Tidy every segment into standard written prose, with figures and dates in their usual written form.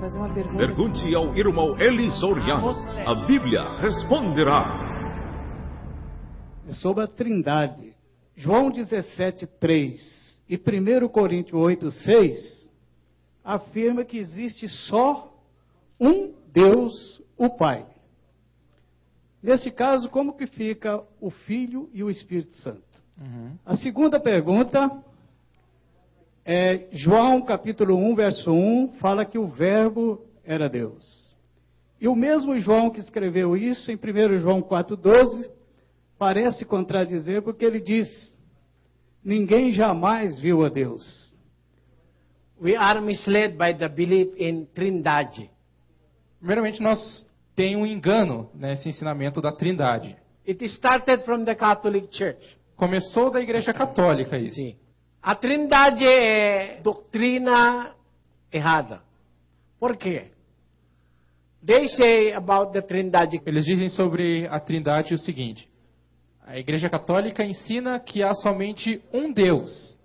fazer uma pergunta. Pergunte ao irmão Eli Soriano. A Bíblia responderá. Sobre a Trindade. João 17:3 e 1 Coríntios 8:6 afirma que existe só um Deus, o Pai. Nesse caso, como que fica o Filho e o Espírito Santo? A segunda pergunta é João capítulo 1, verso 1, fala que o Verbo era Deus. E o mesmo João que escreveu isso, em 1 João 4:12, parece contradizer, porque ele diz: ninguém jamais viu a Deus. We are misled by the belief in Trindade. Primeiramente, nós temos um engano nesse ensinamento da Trindade. It started from the Catholic Church. Começou da Igreja Católica isso. Sim. A Trindade é doutrina errada. Por quê? They say about the Trindade. Eles dizem sobre a Trindade o seguinte: a Igreja Católica ensina que há somente um Deus,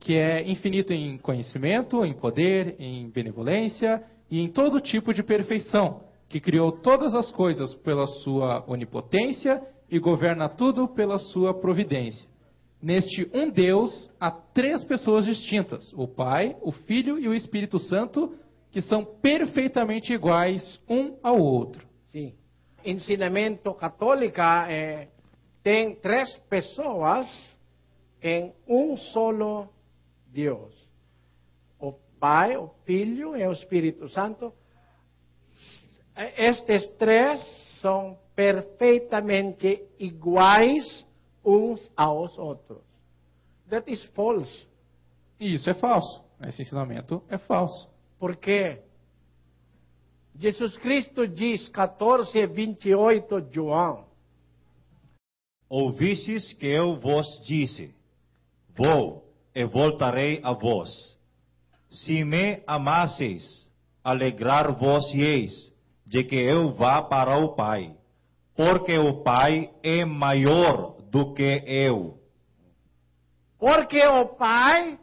que é infinito em conhecimento, em poder, em benevolência e em todo tipo de perfeição, que criou todas as coisas pela sua onipotência e governa tudo pela sua providência. Neste um Deus, há três pessoas distintas: o Pai, o Filho e o Espírito Santo, que são perfeitamente iguais um ao outro. Sim. Ensinamento católico tem três pessoas em um solo Deus. O Pai, o Filho e o Espírito Santo. Estes três são perfeitamente iguais uns aos outros. That is false. E isso é falso. Esse ensinamento é falso. Por quê? Jesus Cristo diz, 14:28, João: Ouvistes que eu vos disse: vou e voltarei a vós. Se me amasseis, alegrar-vos-eis de que eu vá para o Pai, porque o Pai é maior do que eu. Porque o Pai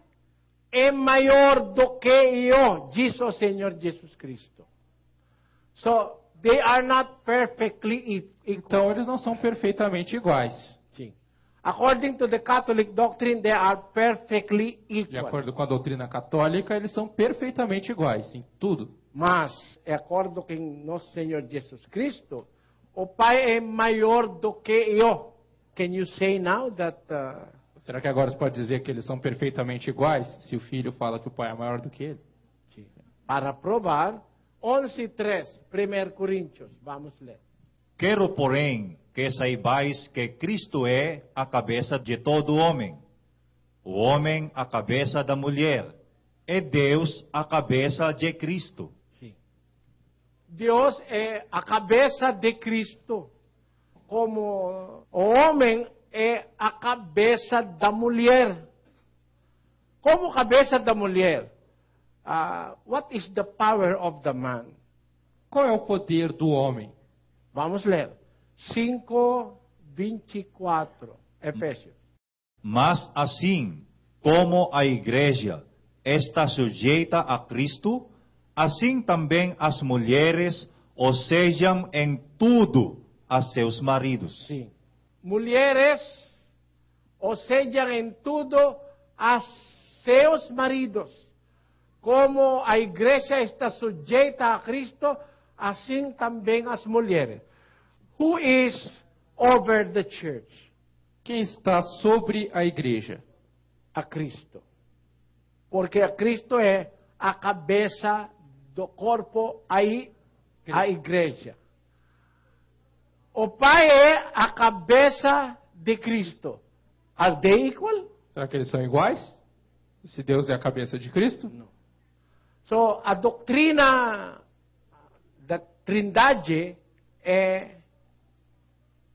é maior do que eu, diz o Senhor Jesus Cristo. So, they are not perfectly equal. Então, eles não são perfeitamente iguais. Sim. According to the Catholic doctrine, they are perfectly equal. De acordo com a doutrina católica, eles são perfeitamente iguais em tudo. Mas, de acordo com nosso Senhor Jesus Cristo, o Pai é maior do que eu. Can you say now that... Será que agora você pode dizer que eles são perfeitamente iguais, se o filho fala que o pai é maior do que ele? Sim. Para provar, 11:3, 1 Coríntios, vamos ler. Quero, porém, que saibais que Cristo é a cabeça de todo homem, o homem a cabeça da mulher, e Deus a cabeça de Cristo. Sim. Deus é a cabeça de Cristo, como o homem é a cabeça da mulher. Como cabeça da mulher, what is the power of the man? Qual é o poder do homem? Vamos ler. 5:24, Efésios. Mas assim como a igreja está sujeita a Cristo, assim também as mulheres o sejam em tudo a seus maridos. Sim. Mulheres, ou sejam em tudo a seus maridos. Como a igreja está sujeita a Cristo, assim também as mulheres. Who is over the church? Quem está sobre a igreja? A Cristo. Porque a Cristo é a cabeça do corpo, aí a igreja. O Pai é a cabeça de Cristo. Are they equal? Será que eles são iguais? Se Deus é a cabeça de Cristo? Não. So, a doutrina da Trindade é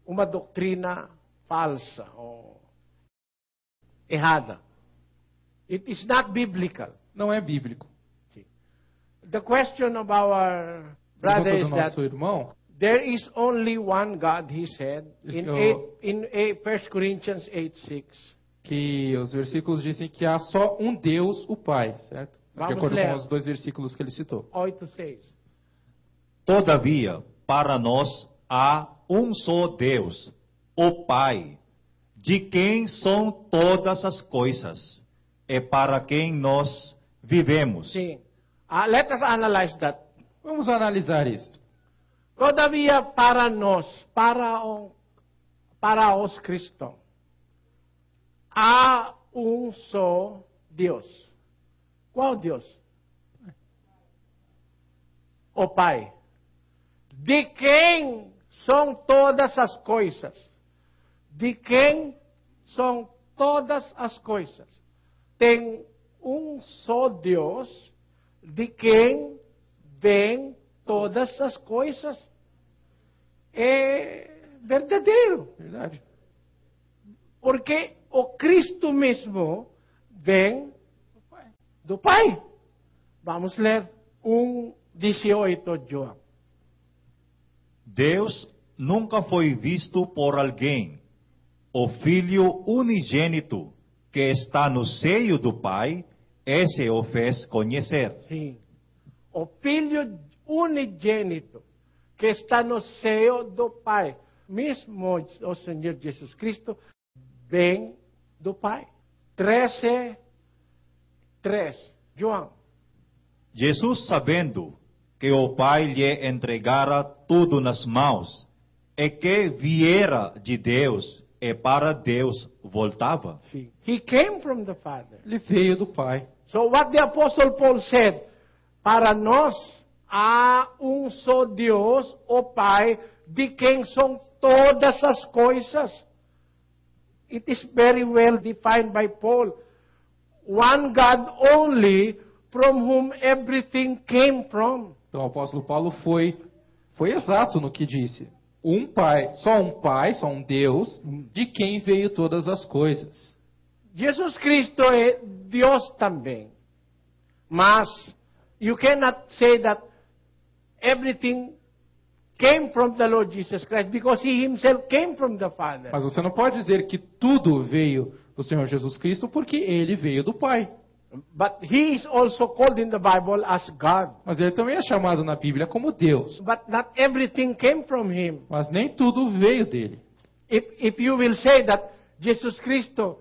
uma doutrina falsa ou errada. It is not biblical. Não é bíblico. The question of our brother is that nosso irmão, there is only one God, he said, in 1 Corinthians 8:6. Que os versículos dizem que há só um Deus, o Pai, certo? De Vamos acordo ler. com os 2 versículos que ele citou. 8:6. Todavia, para nós há um só Deus, o Pai, de quem são todas as coisas, e para quem nós vivemos. Sim. Let us analyze that. Vamos analisar isto. Todavia, para nós, para os cristãos, há um só Deus. Qual Deus? O Pai. De quem são todas as coisas? De quem são todas as coisas? Tem um só Deus, de quem vêm todas as coisas. É verdadeiro. Verdade. Porque o Cristo mesmo vem do Pai. Vamos ler 1:18, João. Deus nunca foi visto por alguém. O Filho unigênito, que está no seio do Pai, esse o fez conhecer. Sim. O Filho unigênito, que está no seio do Pai. Mesmo o Senhor Jesus Cristo vem do Pai. 13:3. João. Jesus, sabendo que o Pai lhe entregara tudo nas mãos, e que viera de Deus, e para Deus voltava. Sim. He came from the Father. Ele veio do Pai. So what the Apostle Paul said, para nós há um só Deus, o Pai, de quem são todas as coisas. It is very well defined by Paul. One God only, from whom everything came from. Então o apóstolo Paulo foi exato no que disse. Um Pai, só um Deus, de quem veio todas as coisas. Jesus Cristo é Deus também. Mas you cannot say that everything came from the Lord Jesus Christ, because He Himself came from the Father. Mas você não pode dizer que tudo veio do Senhor Jesus Cristo, porque Ele veio do Pai. But He is also called in the Bible as God. Mas Ele também é chamado na Bíblia como Deus. But not everything came from Him. Mas nem tudo veio dele. If you will say that Jesus Christo,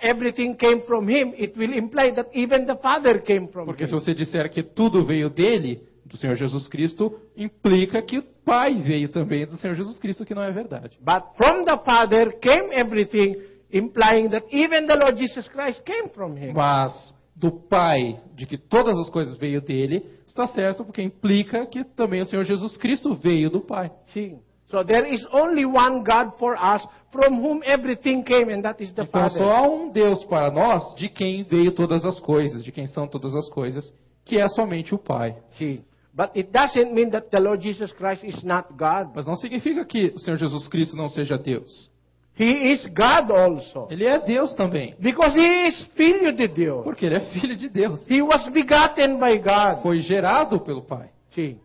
everything came from Him, it will imply that even the Father came from Porque Him. se você disser que tudo veio dele, do Senhor Jesus Cristo, implica que o Pai veio também do Senhor Jesus Cristo, que não é verdade. But from the Father came everything, implying that even the Lord Jesus Christ came from Him. Mas do Pai, de que todas as coisas veio dele, está certo, porque implica que também o Senhor Jesus Cristo veio do Pai. See? So there is only one God for us, from whom everything came, and that is the Então Father. só há um Deus para nós, de quem veio todas as coisas, de quem são todas as coisas, que é somente o Pai. See? But it doesn't mean that the Lord Jesus Christ is not God. Mas não significa que o Senhor Jesus Cristo não seja Deus. He is God also. Ele é Deus também, Because He is filho de Deus. porque ele é filho de Deus. He was begotten by God. Foi gerado pelo Pai. Sim.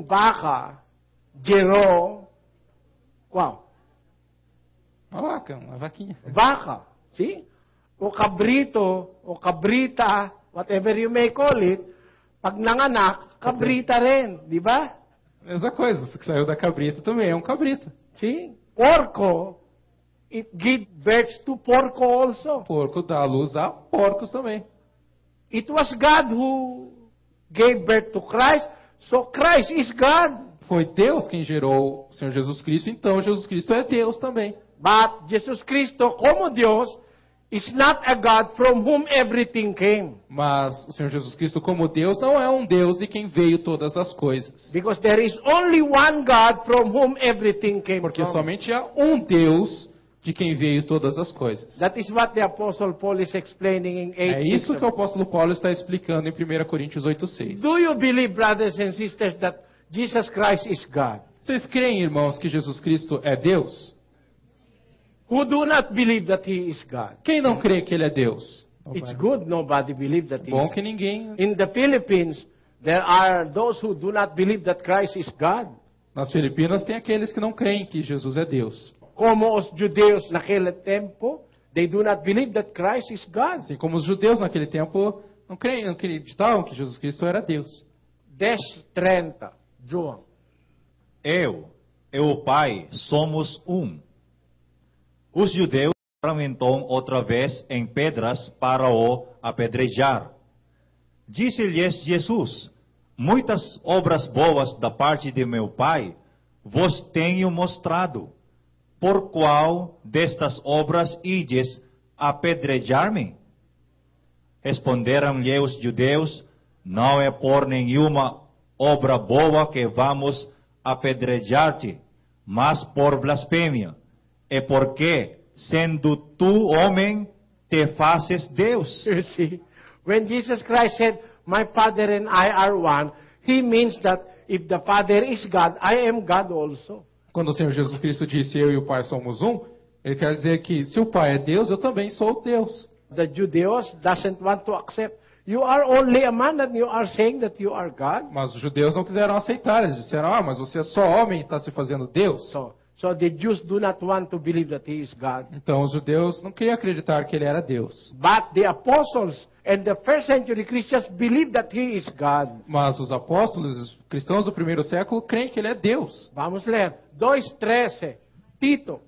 Vaca gerou qual? Uma vaca, uma vaquinha. Vaca. See? O cabrito, o cabrita, whatever you may call it, pag nanganak, cabrita rin, di ba? Mesma coisa, isso que saiu da cabrita também é um cabrita. See? Porco, it give birth to porco also. Porco dá luz a porcos também. It was God who gave birth to Christ, so Christ is God. Foi Deus quem gerou o Senhor Jesus Cristo, então Jesus Cristo é Deus também. But Jesus Cristo, como Deus, is not a God from whom everything came. Mas o Senhor Jesus Cristo, como Deus, não é um Deus de quem veio todas as coisas. Because there is only one God from whom everything came Porque from. somente há um Deus de quem veio todas as coisas. That is what the Apostle Paul is explaining in 8:6. É isso que o apóstolo Paulo está explicando em 1 Coríntios 8:6. Do you believe, brothers and sisters, that Jesus Christ is God? Vocês creem, irmãos, que Jesus Cristo é Deus? Who do not believe that He is God? Quem não crê que Ele é Deus? It's good nobody believe that He Bom is que ninguém... In the Philippines, there are those who do not believe that Christ is God. Nas Filipinas tem aqueles que não creem que Jesus é Deus. Como os judeus naquele tempo, they do not believe that Christ is God. Assim como os judeus naquele tempo não acreditavam que Jesus Cristo era Deus. 10:30, João. Eu e o Pai somos um. Os judeus entraram então outra vez em pedras para o apedrejar. Disse-lhes Jesus: muitas obras boas da parte de meu Pai vos tenho mostrado. Por qual destas obras ides apedrejar-me? Responderam-lhe os judeus: não é por nenhuma obra boa que vamos apedrejar-te, mas por blasfêmia, e porque, sendo tu homem, te fazes Deus. You see, when Jesus Christ said, my Father and I are one, He means that if the Father is God, I am God also. Quando o Senhor Jesus Cristo disse eu e o Pai somos um, ele quer dizer que se o Pai é Deus, eu também sou Deus. The Judeos doesn't want to accept. You are only a man and you are saying that you are God. Mas os judeus não quiseram aceitar, eles disseram, mas você é só homem e está se fazendo Deus. So the Jews do not want to believe that He is God. Então os judeus não queriam acreditar que ele era Deus. But the apostles and the first century Christians believe that He is God. Mas os apóstolos, os cristãos do primeiro século, creem que ele é Deus. Vamos ler. 2:13. Tito.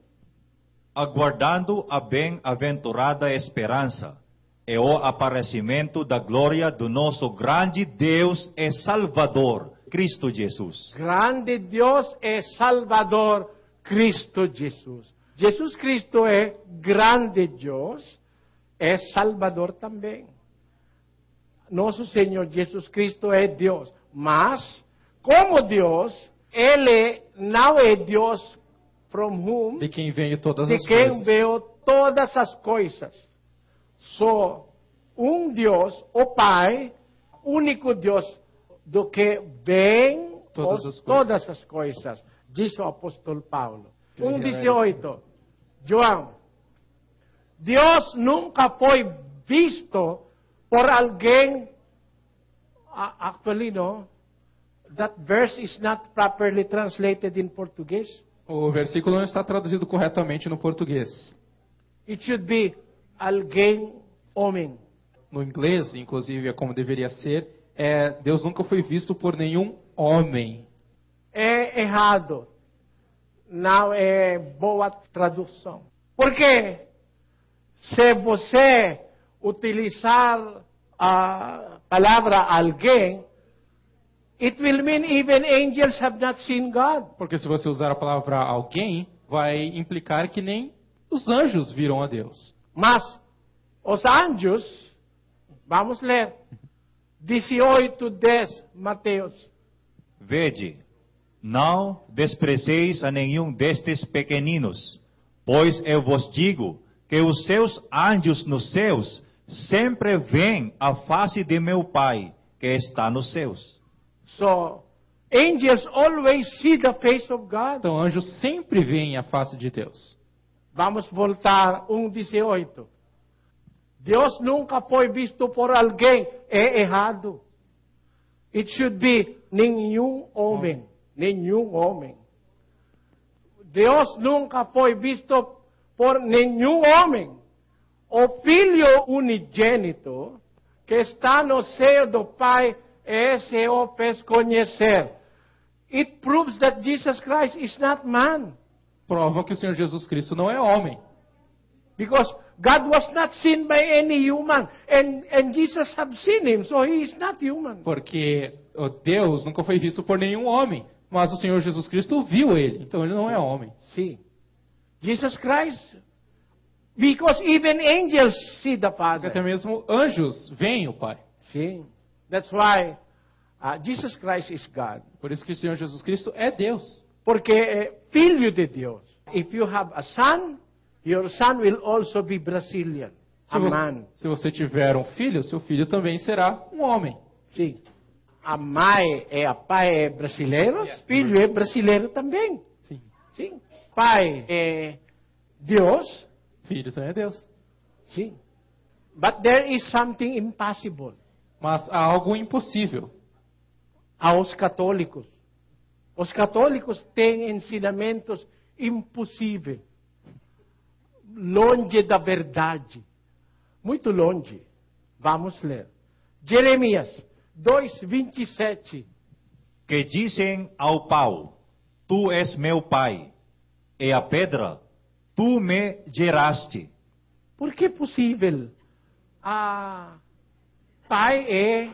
Aguardando a bem-aventurada esperança e o aparecimento da glória do nosso grande Deus e Salvador, Cristo Jesus. Grande Deus e Salvador, Cristo Jesus. Jesus Cristo é grande Deus, é Salvador também. Nosso Senhor Jesus Cristo é Deus, mas, como Deus, Ele não é Deus from whom, De quem vem todas de as quem coisas. veio todas as coisas. Só Deus, o Pai, único Deus, do que vem todas as coisas, diz o apóstolo Paulo. 1:18, João. Deus nunca foi visto por alguém. Actually, no, that verse is not properly translated in Portuguese. O versículo não está traduzido corretamente no português. It should be alguém homem. No inglês, inclusive, é como deveria ser, Deus nunca foi visto por nenhum homem. É errado. Não é boa tradução. Porque se você utilizar a palavra alguém, it will mean even angels have not seen God. Porque se você usar a palavra alguém, vai implicar que nem os anjos viram a Deus. Mas os anjos, vamos ler, 18:10, Mateus. Vede, não desprezeis a nenhum destes pequeninos, pois eu vos digo que os seus anjos nos céus sempre veem a face de meu Pai que está nos céus. So, angels always see the face of God. Então, anjos sempre veem a face de Deus. Vamos voltar 1:18. Deus nunca foi visto por alguém. É errado. It should be nenhum homem. Nenhum homem. Deus nunca foi visto por nenhum homem. O Filho unigênito que está no seio do Pai, esse o fez conhecer. It proves that Jesus Christ is not man. Provam que o Senhor Jesus Cristo não é homem. Because God was not seen by any human, and Jesus have seen him, so he is not human. Porque o Deus nunca foi visto por nenhum homem, mas o Senhor Jesus Cristo viu ele, então ele não é homem. See, Jesus Christ, because even angels see the Porque Father. até mesmo anjos veem o Pai. See, that's why Jesus Christ is God. Por isso que o Senhor Jesus Cristo é Deus. Porque é filho de Deus. If you have a son, your son will also be Brazilian, a man. Se você tiver um filho, seu filho também será um homem. Sim. A mãe e a pai é brasileiro, filho é brasileiro também. Sim. Sim. Pai é Deus. Filho também é Deus. Sim. But there is something impossible. Mas há algo impossível. Aos católicos. Os católicos têm ensinamentos impossíveis. Longe da verdade. Muito longe. Vamos ler. Jeremias 2:27. Que dizem ao pau, tu és meu pai, e a pedra, tu me geraste. Por que é possível? Pai é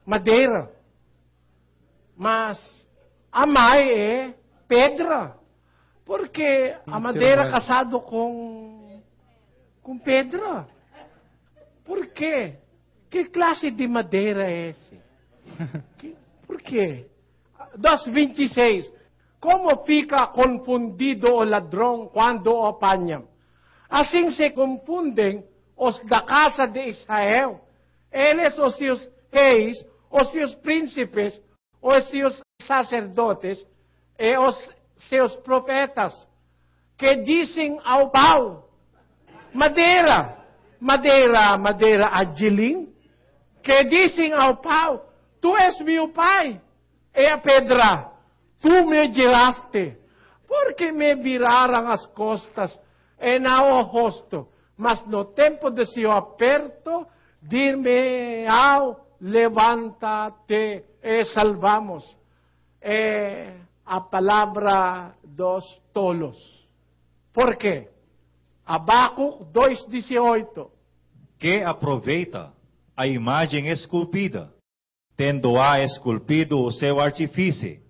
madeira, mas a mãe é pedra. Porque a madeira casado com pedra. Por quê? Que classe de madeira é esse? Por quê? 2:26. Como fica confundido o ladrão quando o apanham? Assim se confundem os da casa de Israel. Eles, os seus reis, os seus príncipes, os seus sacerdotes e os seus profetas, que dizem ao pau, madeira, madeira, madeira, agilim, que dizem ao pau, tu és meu pai, e a pedra, tu me geraste, porque me viraram as costas e não o rosto, mas no tempo de seu aperto, dir-me ao levanta-te e salvamos. A palavra dos tolos. Por quê? Abacuc 2:18. Que aproveita a imagem esculpida, tendo-a esculpido o seu artífice,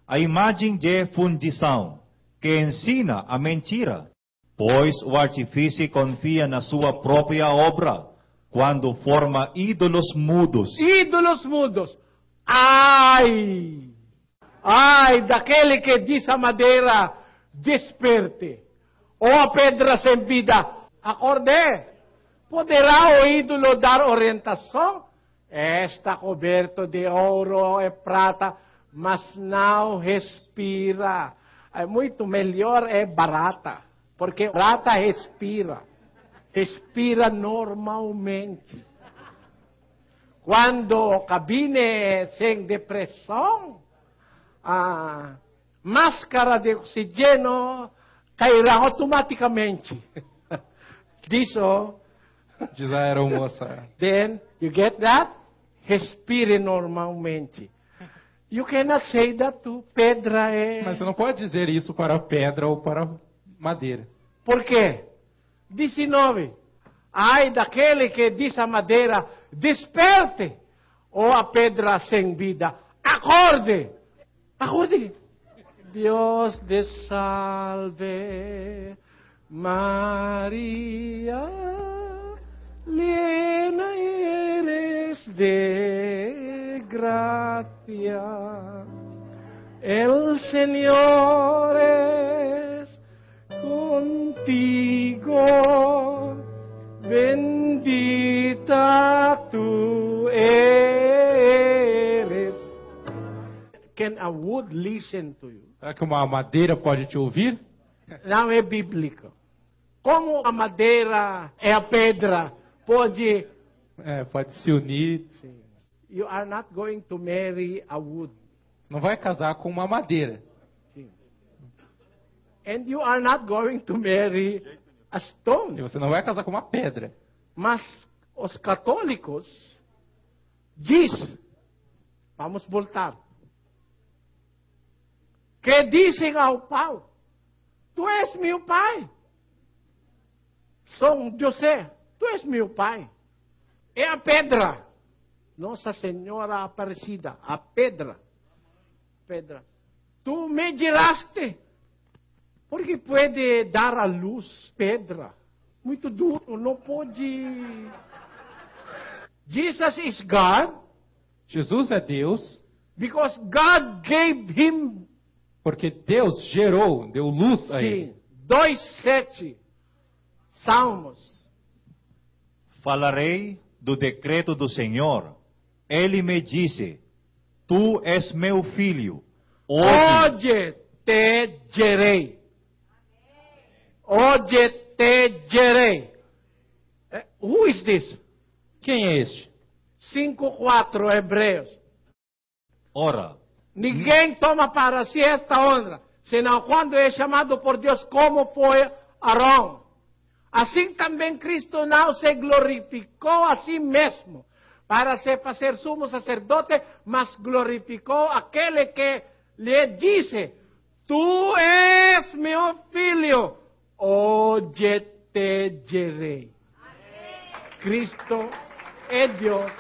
a imagem de fundição, que ensina a mentira, pois o artífice confia na sua própria obra, quando forma ídolos mudos. Ídolos mudos. Ai! Ai, daquele que diz a madeira, desperte. Ou a pedra sem vida, acorde. Poderá o ídolo dar orientação? Está coberto de ouro e prata, mas não respira. É muito melhor, é barata, porque barata respira. Respira normalmente. Quando o cabine é sem depressão, a máscara de oxigênio cairá automaticamente. Diz a aeromoça. Then, you get that? Respire normalmente. You cannot say that to pedra. Mas você não pode dizer isso para pedra ou para madeira. Por quê? 19. Ai daquele que diz a madeira, desperte, ou a pedra sem vida, acorde. Acorde. Deus te salve, Maria, llena eres de gracia. El Señor es contigo, bendita tú eres. Can a wood listen to you? Será que uma madeira pode te ouvir? Não é bíblico. Como a madeira e a pedra pode... Pode se unir. Sim. You are not going to marry a wood. Não vai casar com uma madeira. Sim. And you are not going to marry a E stone. você não vai casar com uma pedra. Mas os católicos diz, vamos voltar, que dizem ao pau, tu és meu pai. São José, tu és meu pai. É a pedra. Nossa Senhora Aparecida, a pedra. Pedra. Tu me geraste. Porque pode dar à luz pedra. Muito duro, não pode. Jesus is God. Jesus é Deus. Because God gave him. Porque Deus gerou, deu luz a ele. Sim. 2:7. Salmos. Falarei do decreto do Senhor. Ele me disse, tu és meu filho. Hoje te gerei. Hoje te gerei. Who is this? Quem é este? 5:4 Hebreus. Ora, Ninguém toma para si esta honra, senão quando é chamado por Deus, como foi Arão. Assim também Cristo não se glorificou a si mesmo, para ser sumo sacerdote, mas glorificou aquele que lhe disse: Tu és meu filho, hoje te gerei. Cristo é Deus.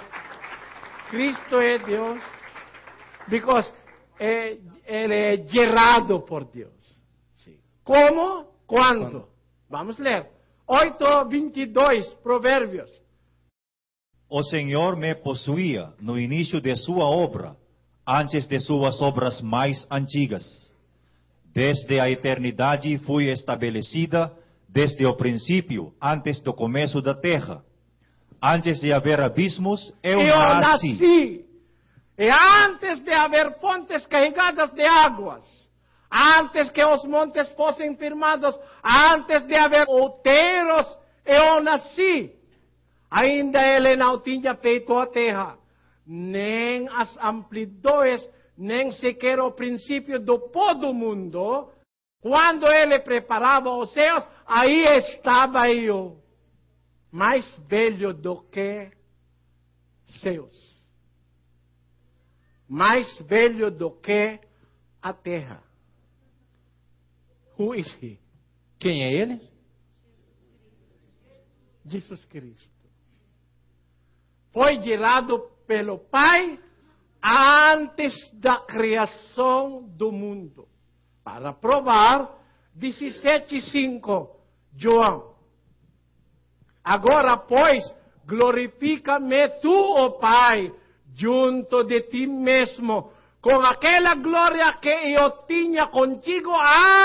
Cristo é Deus, because ele é gerado por Deus. Sim. Como? Quando? Vamos ler. 8:22, Provérbios. O Senhor me possuía no início de sua obra, antes de suas obras mais antigas. Desde a eternidade fui estabelecida, desde o princípio, antes do começo da terra. Antes de haver abismos, eu nasci. E antes de haver fontes carregadas de águas, antes que os montes fossem firmados, antes de haver outeiros, eu nasci. Ainda ele não tinha feito a terra, nem as amplitudes, nem sequer o princípio do pó do mundo. Quando ele preparava os céus, aí estava eu, mais velho do que céus, mais velho do que a terra. Who is he? Quem é ele? Jesus Cristo. Foi gerado pelo Pai antes da criação do mundo. Para provar, 17:5, João. Agora, pois, glorifica-me tu, ó Pai, junto de ti mesmo, com aquela glória que eu tinha contigo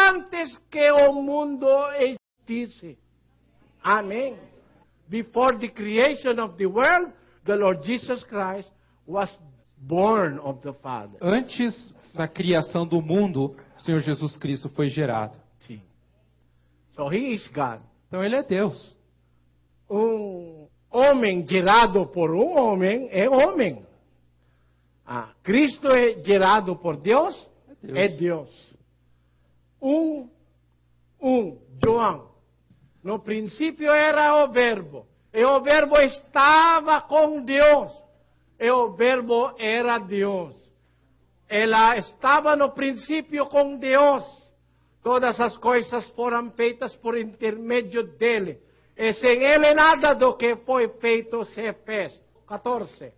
antes que o mundo existisse. Amém. Before the creation of the world, the Lord Jesus Christ was born of the Father. Antes da criação do mundo, o Senhor Jesus Cristo foi gerado. Sim. So he is God. Então ele é Deus. Homem gerado por homem é homem. Cristo é gerado por Deus, é Deus. João. No princípio era o Verbo. E o Verbo estava com Deus. E o Verbo era Deus. Ela estava no princípio com Deus. Todas as coisas foram feitas por intermédio dele. E sem ele nada do que foi feito se fez. 14.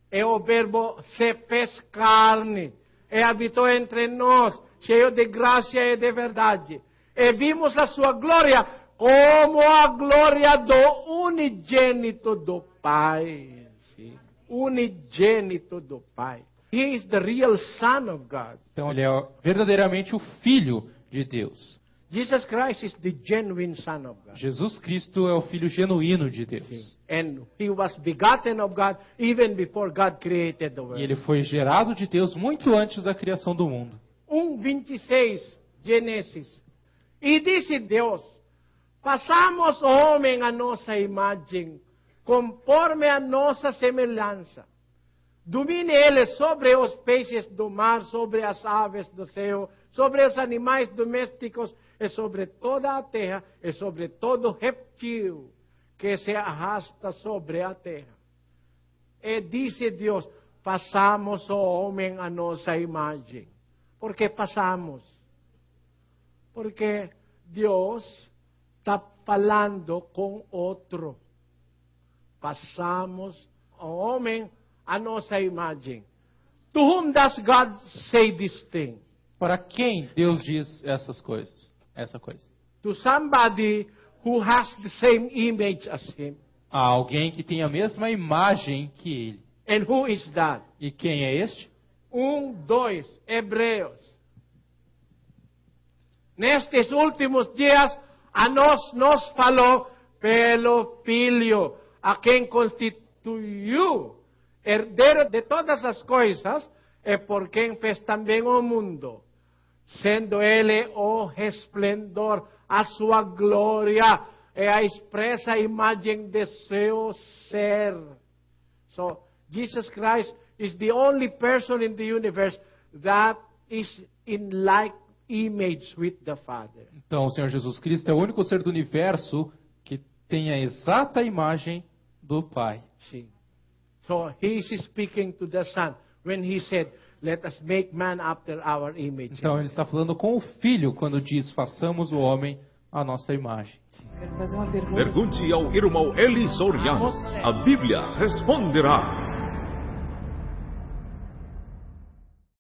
E o Verbo se fez carne. E habitou entre nós, cheio de graça e de verdade. E vimos a sua glória como a glória do unigênito do Pai. Sim. Unigênito do Pai. He is the real Son of God. Então ele é verdadeiramente o Filho de Deus. Jesus Christ is the genuine Son of God. Jesus Cristo é o Filho genuíno de Deus. Sim. And he was begotten of God even before God created the world. E ele foi gerado de Deus muito antes da criação do mundo. 1:26, Gênesis. E disse Deus: façamos o homem a nossa imagem, conforme a nossa semelhança. Domine ele sobre os peixes do mar, sobre as aves do céu, sobre os animais domésticos, e sobre toda a terra, e sobre todo reptil que se arrasta sobre a terra. E disse Deus: façamos o homem a nossa imagem. Por que passamos? Porque Deus está falando com outro. Passamos o homem a nossa imagem. To whom does God say this thing? Para quem Deus diz essas coisas? Essa coisa. To somebody who has the same image as him. A alguém que tem a mesma imagem que ele. And who is that? E quem é este? 2, Hebreus. Nestes últimos dias, a nós nos falou pelo Filho, a quem constituiu herdeiro de todas as coisas, e por quem fez também o mundo, sendo ele o resplendor, a sua glória, e a expressa imagem de seu ser. So, Jesus Christ is the only person in the universe that is in like image with the Father. Então, o Senhor Jesus Cristo é o único ser do universo que tem a exata imagem do Pai. Sim. So he is speaking to the Son when he said, "Let us make man after our image." Então ele está falando com o Filho quando diz: façamos o homem à nossa imagem. Quero fazer uma pergunta. Pergunte ao irmão Eli Soriano. A Bíblia responderá.